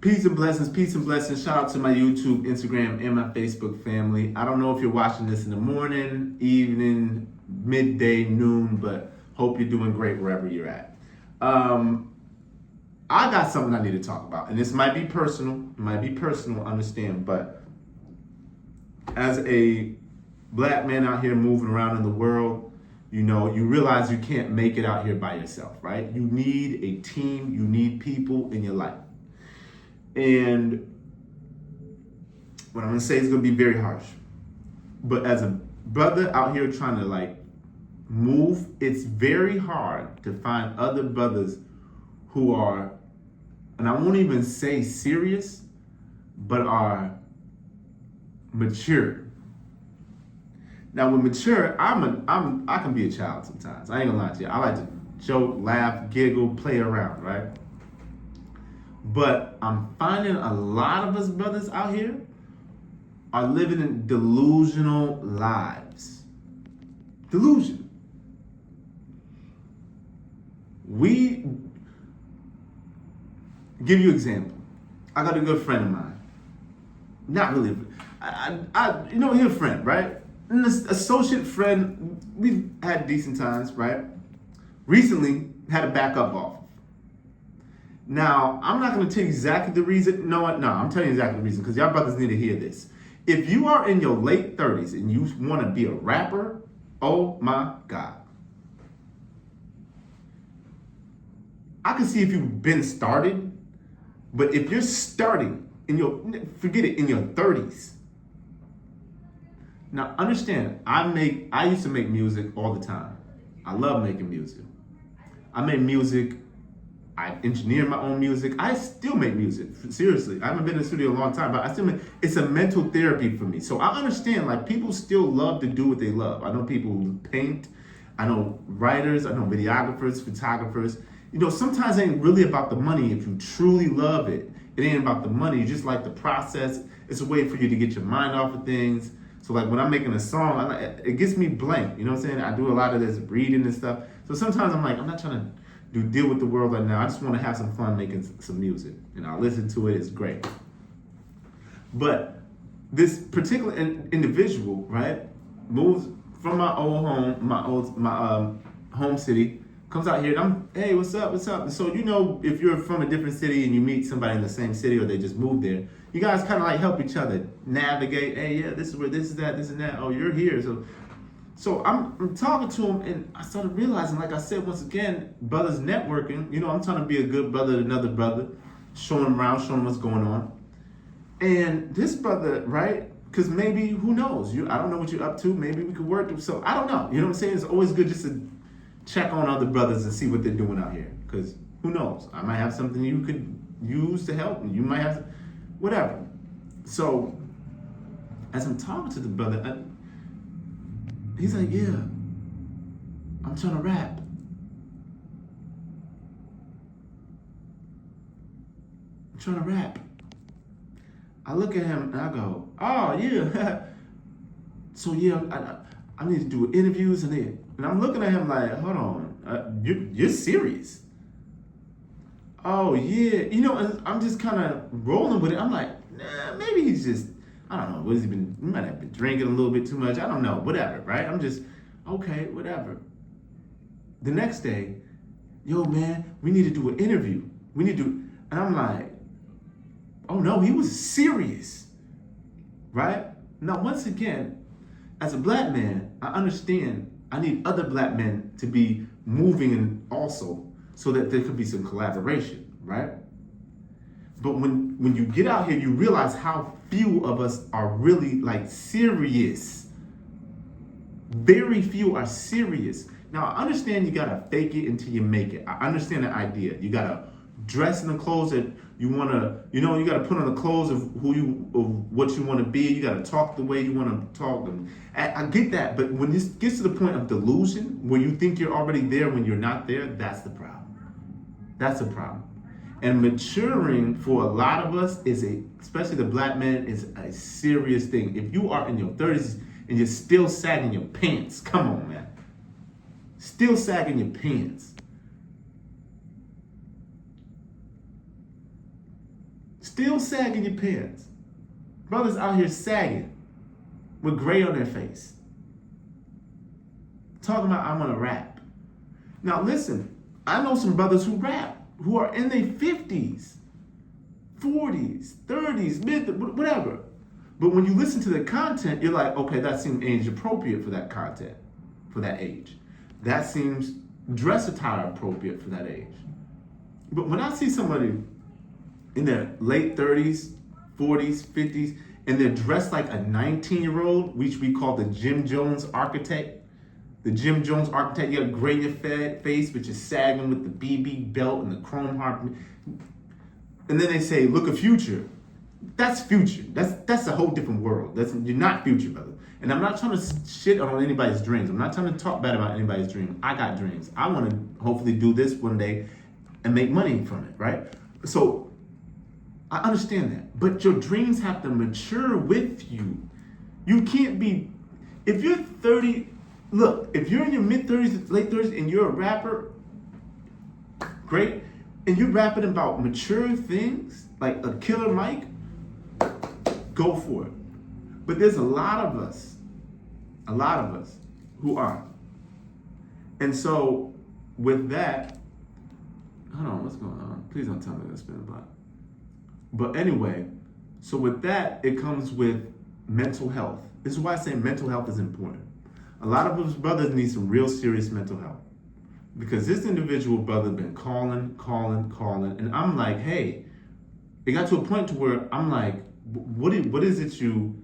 Peace and blessings. Shout out to my YouTube, Instagram, and my Facebook family. I don't know if you're watching this in the morning, evening, midday, noon, but hope you're doing great wherever you're at. I got something I need to talk about, and this might be personal, I understand, but as a black man out here moving around in the world, you know, you realize you can't make it out here by yourself, right? You need a team, you need people in your life. And what I'm gonna say is gonna be very harsh. But as a brother out here trying to move, it's very hard to find other brothers who are, and I won't even say serious, but are mature. Now with mature, I can be a child sometimes. I ain't gonna lie to you. I like to joke, laugh, giggle, play around, right? But I'm finding a lot of us brothers out here are living in delusional lives. Delusion. We give you an example. I got a good friend of mine. Not really. He's a friend, right? An associate friend. We've had decent times, right? Recently had a backup offer. Now, I'm not going to tell you exactly the reason. No, I'm telling you exactly the reason because y'all brothers need to hear this. If you are in your late 30s and you want to be a rapper, oh my God. I can see if you've been started, but if you're starting in your 30s. Now, understand, I used to make music all the time. I love making music. I made music. I engineer my own music. I still make music. Seriously, I haven't been in the studio a long time, but I still make. It's a mental therapy for me. So I understand, people still love to do what they love. I know people who paint. I know writers. I know videographers, photographers. You know, sometimes it ain't really about the money. If you truly love it, it ain't about the money. You just like the process. It's a way for you to get your mind off of things. So when I'm making a song, it gets me blank. You know what I'm saying? I do a lot of this reading and stuff. So sometimes I'm not trying to deal with the world right now. I just want to have some fun making some music. And I listen to it. It's great. But this particular individual, right, moves from my old home, my home city, comes out here and hey, what's up? And so, if you're from a different city and you meet somebody in the same city or they just moved there, you guys kind of help each other navigate. Hey, yeah, this is where this is that, this and that. Oh, you're here. So I'm talking to him and I started realizing, like I said, once again, brothers networking. I'm trying to be a good brother to another brother, showing him around, showing him what's going on. And this brother, right? Because maybe, who knows? I don't know what you're up to. Maybe we could work. So I don't know. You know what I'm saying? It's always good just to check on other brothers and see what they're doing out here. Because who knows? I might have something you could use to help. And you might have whatever. So as I'm talking to the brother, he's like, yeah, I'm trying to rap. I look at him and I go, oh, yeah. So, yeah, I need to do interviews and I'm looking at him like, hold on, you're serious? Oh, yeah. And I'm just kind of rolling with it. I'm like, nah, maybe he's just, I don't know, he might have been drinking a little bit too much. I don't know, whatever, right? I'm just, okay, whatever. The next day, yo, man, we need to do an interview. And I'm like, oh no, he was serious, right? Now, once again, as a black man, I understand I need other black men to be moving and also so that there could be some collaboration, right? But when you get out here, you realize how few of us are really serious. Very few are serious. Now, I understand you gotta fake it until you make it. I understand the idea. You gotta dress in the clothes that you wanna, you gotta put on the clothes of what you wanna be. You gotta talk the way you wanna talk. I get that, but when this gets to the point of delusion, where you think you're already there when you're not there, that's the problem. That's a problem. And maturing for a lot of us especially the black man, is a serious thing. If you are in your 30s and you're still sagging your pants, come on, man. Still sagging your pants. Still sagging your pants. Brothers out here sagging with gray on their face. Talking about, I want to rap. Now listen, I know some brothers who rap, who are in their 50s, 40s, 30s, mid, whatever. But when you listen to the content, you're like, okay, that seems age appropriate for that content, for that age. That seems dress attire appropriate for that age. But when I see somebody in their late 30s, 40s, 50s, and they're dressed like a 19-year-old, which we call the Jim Jones architect. The Jim Jones architect, you got a gray in your face, which is sagging with the BB belt and the chrome heart. And then they say, look at Future. That's Future. That's a whole different world. You're not Future, brother. And I'm not trying to shit on anybody's dreams. I'm not trying to talk bad about anybody's dream. I got dreams. I want to hopefully do this one day and make money from it, right? So I understand that. But your dreams have to mature with you. You can't be, if you're 30, look, if you're in your mid-30s, late 30s, and you're a rapper, great, and you're rapping about mature things, like a Killer Mike, go for it. But there's a lot of us who aren't. And so, with that, hold on, what's going on? Please don't tell me that's been a block. But anyway, so with that, it comes with mental health. This is why I say mental health is important. A lot of us brothers need some real serious mental health. Because this individual brother been calling, and I'm like, hey, it got to a point to where I'm like, what is it you,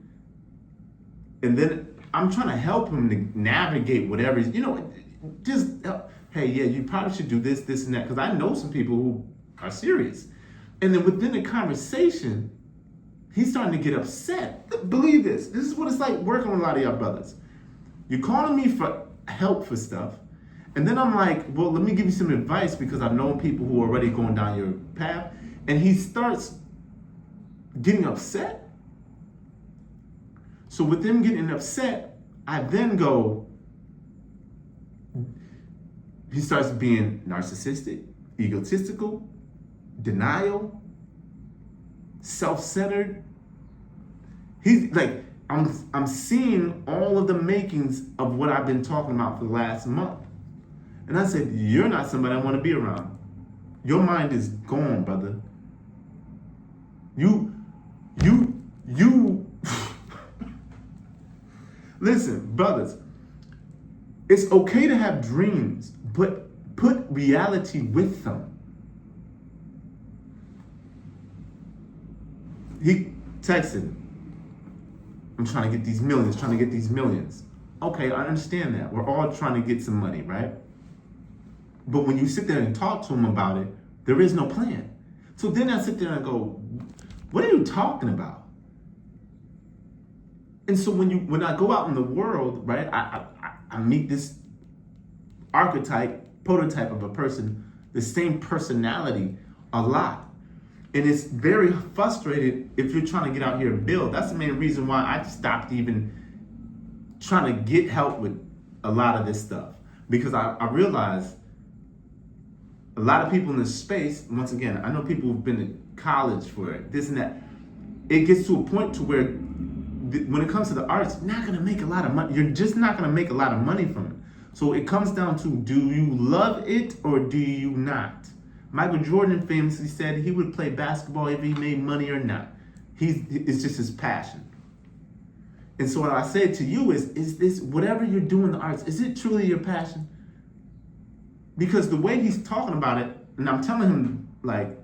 and then I'm trying to help him to navigate whatever, just, hey, yeah, you probably should do this, and that, because I know some people who are serious. And then within the conversation, he's starting to get upset. Believe this is what it's like working with a lot of y'all brothers. You're calling me for help for stuff, and then I'm like, well, let me give you some advice because I've known people who are already going down your path, and he starts getting upset. So with him getting upset, I then go, he starts being narcissistic, egotistical, denial, self-centered. He's like, I'm seeing all of the makings of what I've been talking about for the last month. And I said, you're not somebody I want to be around. Your mind is gone, brother. You listen, brothers, it's okay to have dreams, but put reality with them. He texted, I'm trying to get these millions. Okay, I understand that. We're all trying to get some money, right? But when you sit there and talk to him about it, there is no plan. So then I sit there and go, what are you talking about? And so when I go out in the world, right, I meet this prototype of a person, the same personality a lot. And it's very frustrated if you're trying to get out here and build. That's the main reason why I stopped even trying to get help with a lot of this stuff. Because I realized a lot of people in this space, once again, I know people who've been to college for it, this and that. It gets to a point to where when it comes to the arts, you're not gonna make a lot of money. You're just not gonna make a lot of money from it. So it comes down to, do you love it or do you not? Michael Jordan famously said he would play basketball if he made money or not. It's just his passion. And so what I say to you is this, whatever you're doing in the arts, is it truly your passion? Because the way he's talking about it, and I'm telling him, like,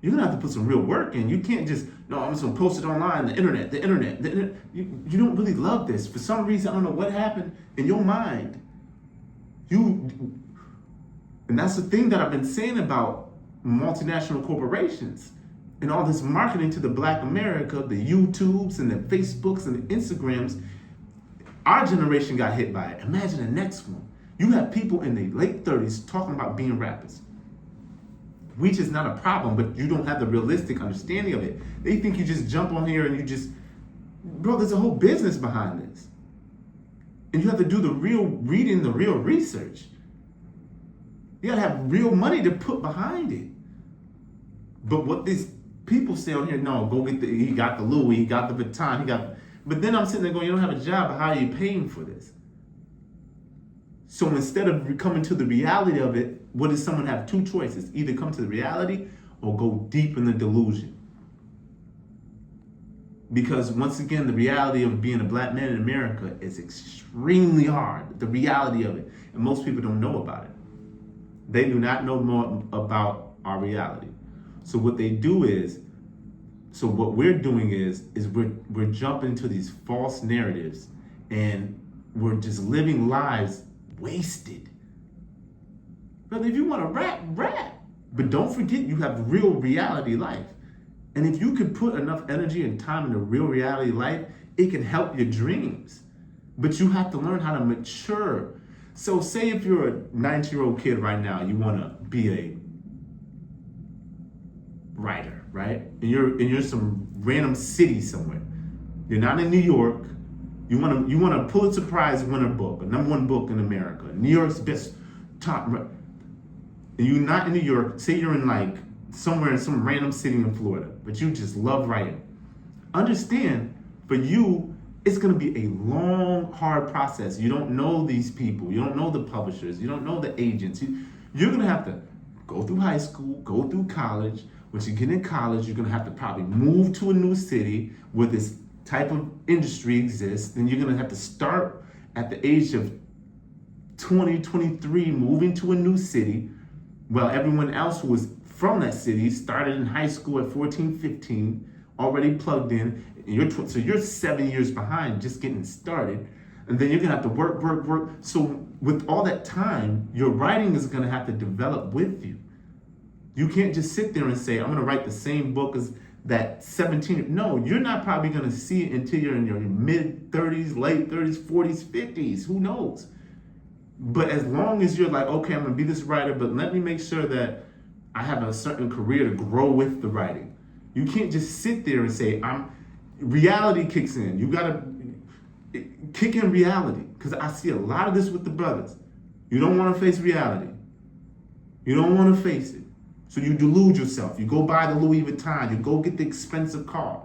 you're gonna have to put some real work in. You can't just, no, I'm just gonna post it online, the internet. You don't really love this. For some reason, I don't know what happened in your mind. And that's the thing that I've been saying about multinational corporations and all this marketing to the Black America, the YouTubes and the Facebooks and the Instagrams. Our generation got hit by it. Imagine the next one. You have people in their late 30s talking about being rappers. Which is not a problem, but you don't have the realistic understanding of it. They think you just jump on here and you just, bro, there's a whole business behind this. And you have to do the real reading, the real research. You gotta have real money to put behind it. But what these People say on here, no, go get he got the Louis, he got the Vuitton, but then I'm sitting there going, you don't have a job, but how are you paying for this? So instead of coming to the reality of it, what does someone have? Two choices: either come to the reality or go deep in the delusion. Because once again, the reality of being a black man in America is extremely hard. The reality of it. And most people don't know about it. They do not know more about our reality. So what they do is, so what we're doing is we're jumping into these false narratives, and we're just living lives wasted. Brother, if you want to rap, rap. But don't forget you have real reality life. And if you can put enough energy and time into real reality life, it can help your dreams. But you have to learn how to mature. So say if you're a 19-year-old kid right now, you want to be a writer, right? And you're some random city somewhere. You're not in New York. You want a Pulitzer Prize winner book, a #1 book in America, New York's best top. And you're not in New York. Say you're in like somewhere in some random city in Florida, but you just love writing. Understand, for you, it's going to be a long, hard process. You don't know these people. You don't know the publishers. You don't know the agents. You're going to have to go through high school, go through college. Once you get in college, you're going to have to probably move to a new city where this type of industry exists. Then you're going to have to start at the age of 20, 23, moving to a new city. Well, everyone else who was from that city started in high school at 14, 15, already plugged in. And so you're 7 years behind just getting started. And then you're gonna have to work. So with all that time, your writing is gonna have to develop with you. You can't just sit there and say, I'm gonna write the same book as that 17. No, you're not probably gonna see it until you're in your mid 30s, late 30s, 40s, 50s, who knows? But as long as you're like, okay, I'm gonna be this writer, but let me make sure that I have a certain career to grow with the writing. You can't just sit there and say, reality kicks in. You gotta kick in reality. Because I see a lot of this with the brothers. You don't wanna face reality. You don't wanna face it. So you delude yourself. You go buy the Louis Vuitton. You go get the expensive car.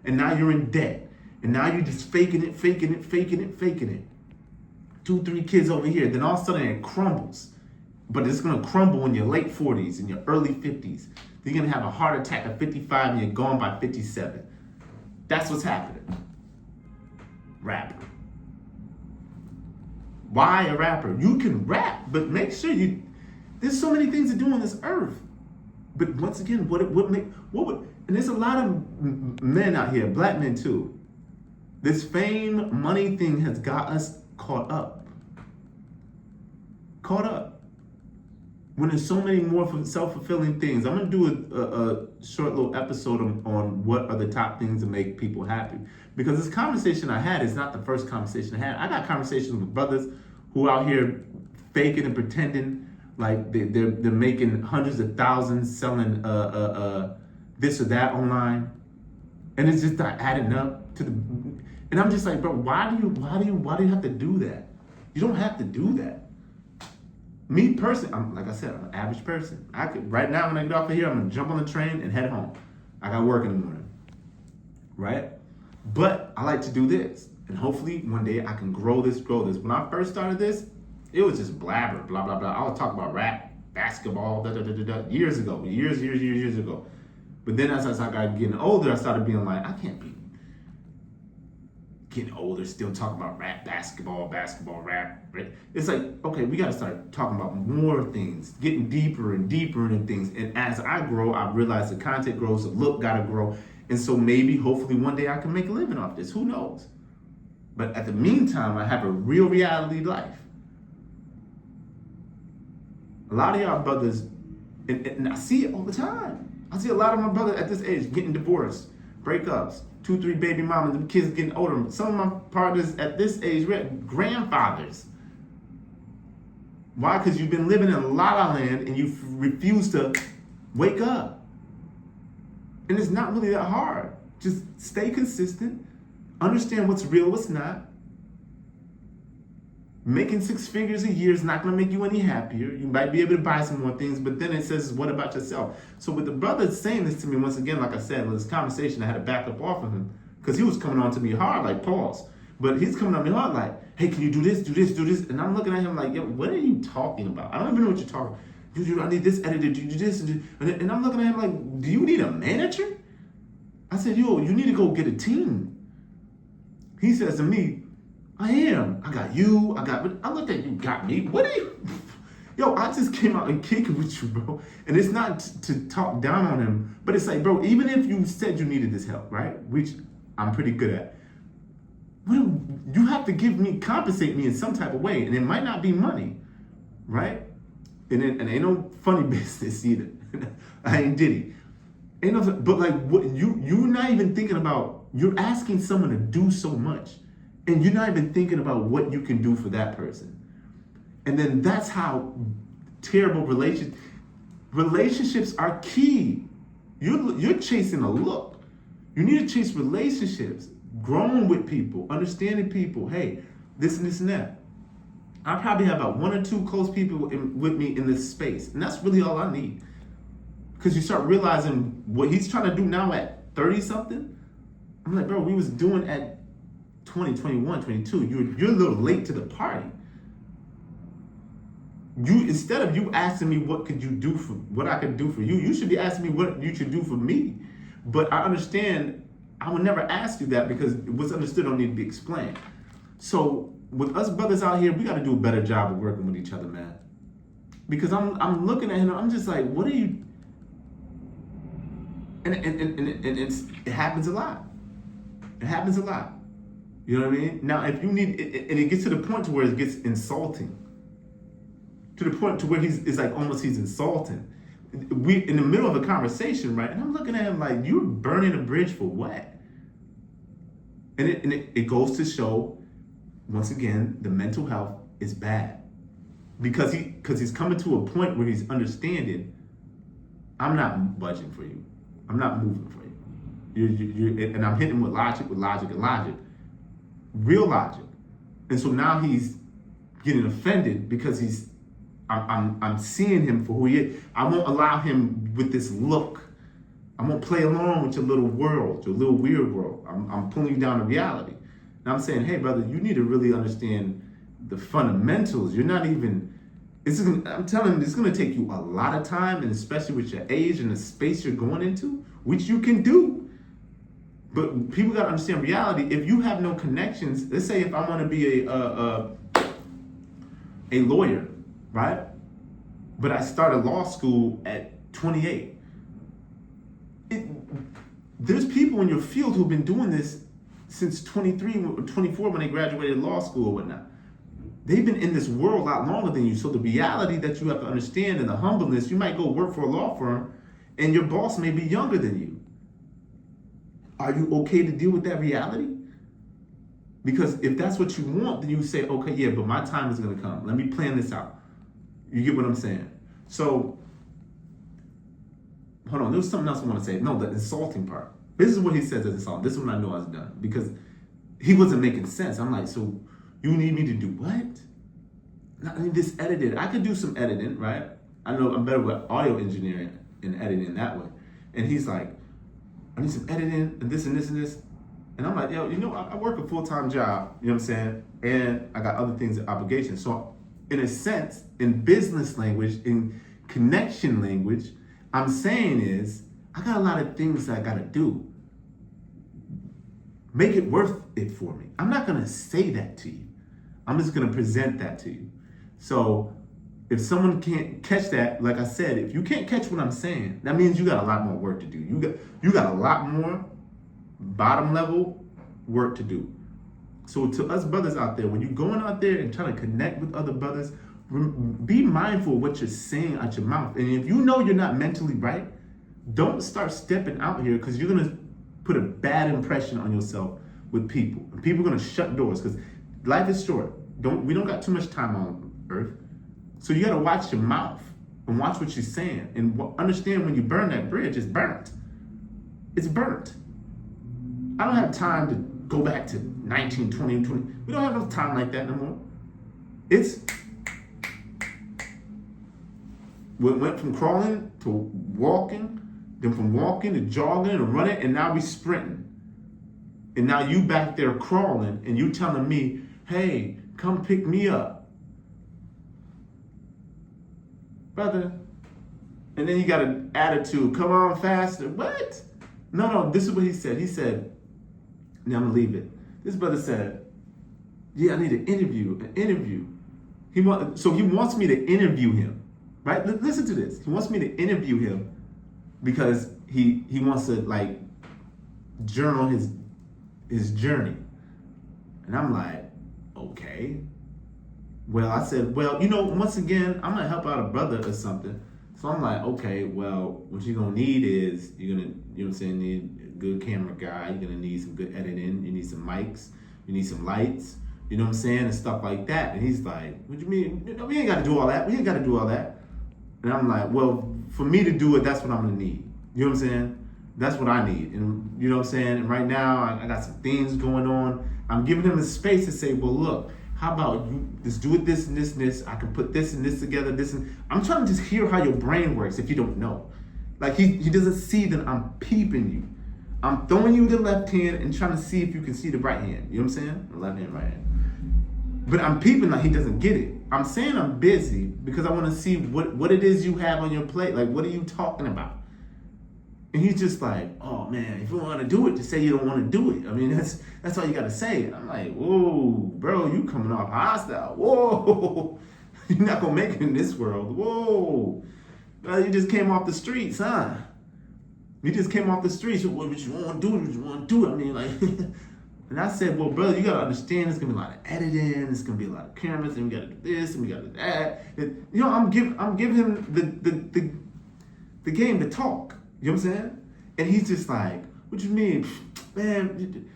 And now you're in debt. And now you're just faking it. 2, 3 kids over here. Then all of a sudden it crumbles. But it's gonna crumble in your late 40s, in your early 50s. You're gonna have a heart attack at 55 and you're gone by 57. That's what's happening. Rapper. Why a rapper? You can rap, but make sure there's so many things to do on this earth. But once again, and there's a lot of men out here, black men too. This fame, money thing has got us caught up. When there's so many more self-fulfilling things. I'm gonna do a short little episode on what are the top things that make people happy. Because this conversation I had is not the first conversation I had. I got conversations with brothers who out here faking and pretending like they're making hundreds of thousands selling this or that online, and it's just not adding up to the. And I'm just like, bro, why do you have to do that? You don't have to do that. Me personally, like I said, I'm an average person. I could right now when I get off of here, I'm gonna jump on the train and head home. I got work in the morning, right? But I like to do this, and hopefully one day I can grow this. When I first started this, it was just blabber, blah blah blah. I was talking about rap, basketball, years ago. But then as I started getting older, I started being like, I can't be getting older, still talking about rap, basketball, rap. Right? It's like, okay, we got to start talking about more things, getting deeper and deeper into things. And as I grow, I realize the content grows, the look got to grow. And so maybe, hopefully one day I can make a living off this. Who knows? But at the meantime, I have a real reality life. A lot of y'all brothers, and I see it all the time. I see a lot of my brothers at this age getting divorced, breakups, 2, 3 baby mamas, the kids getting older. Some of my partners at this age, we're grandfathers. Why? Because you've been living in La La Land and you refuse to wake up. And it's not really that hard. Just stay consistent, understand what's real, what's not. Making 6 figures a year is not going to make you any happier. You might be able to buy some more things, but then it says, what about yourself? So with the brother saying this to me, once again, like I said, with this conversation, I had to back up off of him because he was coming on to me hard, like, pause. But he's coming on me hard, like, hey, can you do this, do this, do this? And I'm looking at him like, yo, what are you talking about? I don't even know what you're talking about. I need this edited, do this, and I'm looking at him like, do you need a manager? I said, yo, you need to go get a team. He says to me, I am. I got you. But I looked at you, got me. What are you? Yo, I just came out and kicking with you, bro. And it's not to talk down on him, but it's like, bro, even if you said you needed this help, right? Which I'm pretty good at. Well, you have to compensate me in some type of way. And it might not be money, right? And ain't no funny business either. I ain't Diddy. Ain't no, but like, what you're not even thinking about, you're asking someone to do so much. And you're not even thinking about what you can do for that person. And then that's how terrible relationships are key. You're chasing a look. You need to chase relationships, growing with people, understanding people. Hey, this and this and that. I probably have about 1 or 2 close people with me in this space. And that's really all I need. Because you start realizing what he's trying to do now at 30 something. I'm like, bro, we was doing at 20, 21, 22. You're a little late to the party. Instead of you asking me what I could do for you, you should be asking me what you should do for me. But I understand I would never ask you that because what's understood don't need to be explained. So with us brothers out here, we got to do a better job of working with each other, man. Because I'm looking at him, I'm just like, what are you? And it happens a lot. It happens a lot. You know what I mean? Now, if you need, and it gets to the point to where it gets insulting. To the point to where it's like almost he's insulting. We in the middle of a conversation, right? And I'm looking at him like, you're burning a bridge for what? And it goes to show, once again, the mental health is bad. Because he's coming to a point where he's understanding, I'm not budging for you. I'm not moving for you. And I'm hitting him with logic. Real logic. And so now he's getting offended because I'm seeing him for who he is. I won't allow him with this look. I won't play along with your little world, your little weird world. I'm pulling you down to reality. And I'm saying, hey, brother, you need to really understand the fundamentals. You're not even, I'm telling you, it's going to take you a lot of time, and especially with your age and the space you're going into, which you can do. But people got to understand reality. If you have no connections, let's say if I want to be a lawyer, right? But I started law school at 28. There's people in your field who've been doing this since 23 or 24 when they graduated law school or whatnot. They've been in this world a lot longer than you. So the reality that you have to understand and the humbleness, you might go work for a law firm and your boss may be younger than you. Are you okay to deal with that reality? Because if that's what you want, then you say, okay, yeah, but my time is going to come. Let me plan this out. You get what I'm saying? So, hold on. There was something else I want to say. No, the insulting part. This is what he says as insult. This is when I know I was done. Because he wasn't making sense. I'm like, so you need me to do what? I need this edited. I could do some editing, right? I know I'm better with audio engineering and editing that way. And he's like, I need some editing and this and this and this. And I'm like, yo, you know, I work a full-time job, you know what I'm saying? And I got other things and obligations. So in a sense, in business language, in connection language, I'm saying is, I got a lot of things that I gotta do. Make it worth it for me. I'm not gonna say that to you. I'm just gonna present that to you. So if someone can't catch that, like I said, if you can't catch what I'm saying, that means you got a lot more work to do. You got a lot more bottom level work to do. So to us brothers out there, when you're going out there and trying to connect with other brothers, be mindful of what you're saying out your mouth. And if you know you're not mentally right, don't start stepping out here because you're gonna put a bad impression on yourself with people. And people are gonna shut doors because life is short. We don't got too much time on earth. So you gotta watch your mouth and watch what you're saying and understand when you burn that bridge, it's burnt. It's burnt. I don't have time to go back to 19, 20, 20. We don't have no time like that no more. It's went from crawling to walking, then from walking to jogging and running, and now we sprinting. And now you back there crawling, and you telling me, hey, come pick me up. Brother. And then you got an attitude, come on faster. What? No, this is what he said. He said, now I'm gonna leave it. This brother said, yeah, I need an interview. He wants me to interview him, right? Listen to this. He wants me to interview him because he wants to like journal his journey. And I'm like, okay. Well, I said, well, once again, I'm gonna help out a brother or something. So I'm like, okay, well, what you're gonna need is need a good camera guy, you're gonna need some good editing, you need some mics, you need some lights, you know what I'm saying, and stuff like that. And he's like, what you mean? We ain't gotta do all that. And I'm like, well, for me to do it, that's what I'm gonna need. You know what I'm saying? That's what I need. And you know what I'm saying? And right now, I got some things going on. I'm giving him the space to say, well, look, how about you just do it this and this and this? I can put this and this together, this and I'm trying to just hear how your brain works if you don't know. Like he doesn't see that I'm peeping you. I'm throwing you the left hand and trying to see if you can see the right hand. You know what I'm saying? The left hand, right hand. But I'm peeping like he doesn't get it. I'm saying I'm busy because I want to see what it is you have on your plate. Like, what are you talking about? And he's just like, oh man, if you want to do it, just say you don't want to do it. I mean, that's all you got to say. And I'm like, whoa, bro, you coming off hostile. Whoa, you're not going to make it in this world. Whoa, well, you just came off the streets, huh? You just came off the streets. What you want to do? What you want to do? I mean, like, and I said, well, brother, you got to understand there's going to be a lot of editing. There's going to be a lot of cameras, and we got to do this, and we got to do that. And, I'm giving him the game to talk. You know what I'm saying? And he's just like, what you mean? Man,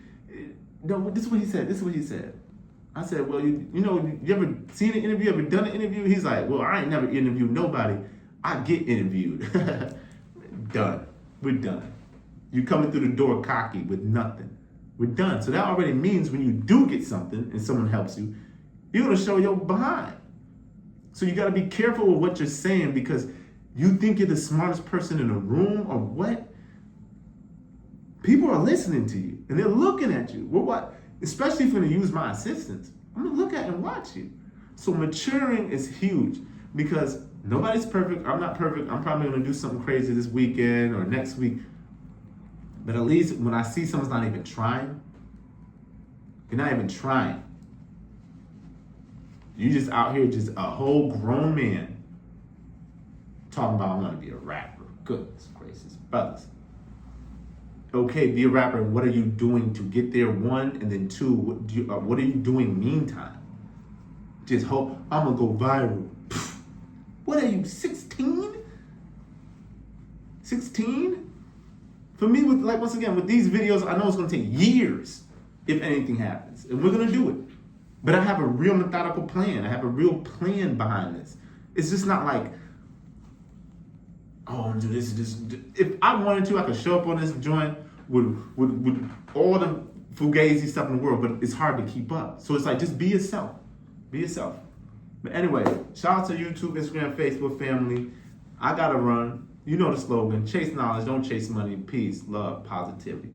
no, this is what he said. I said, well, you ever seen an interview, ever done an interview? He's like, well, I ain't never interviewed nobody. I get interviewed. Done. We're done. You coming through the door cocky with nothing. We're done. So that already means when you do get something and someone helps you, you're going to show your behind. So you got to be careful with what you're saying because you think you're the smartest person in the room or what? People are listening to you and they're looking at you. Well, what? Especially if you're gonna use my assistants. I'm gonna look at and watch you. So maturing is huge because nobody's perfect. I'm not perfect. I'm probably gonna do something crazy this weekend or next week. But at least when I see someone's not even trying, you're not even trying. You just out here just a whole grown man talking about I want to be a rapper. Goodness gracious, brothers. Okay, be a rapper. And what are you doing to get there? One, and then two, what are you doing meantime? Just hope I'm gonna go viral. Pfft. What are you, 16? 16? For me, once again, with these videos, I know it's gonna take years if anything happens, and we're gonna do it. But I have a real methodical plan. I have a real plan behind this. It's just not like, oh, I'm gonna do this. If I wanted to, I could show up on this joint with all the fugazi stuff in the world, but it's hard to keep up. So it's like, just be yourself. Be yourself. But anyway, shout out to YouTube, Instagram, Facebook family. I gotta run. You know the slogan, chase knowledge, don't chase money. Peace, love, positivity.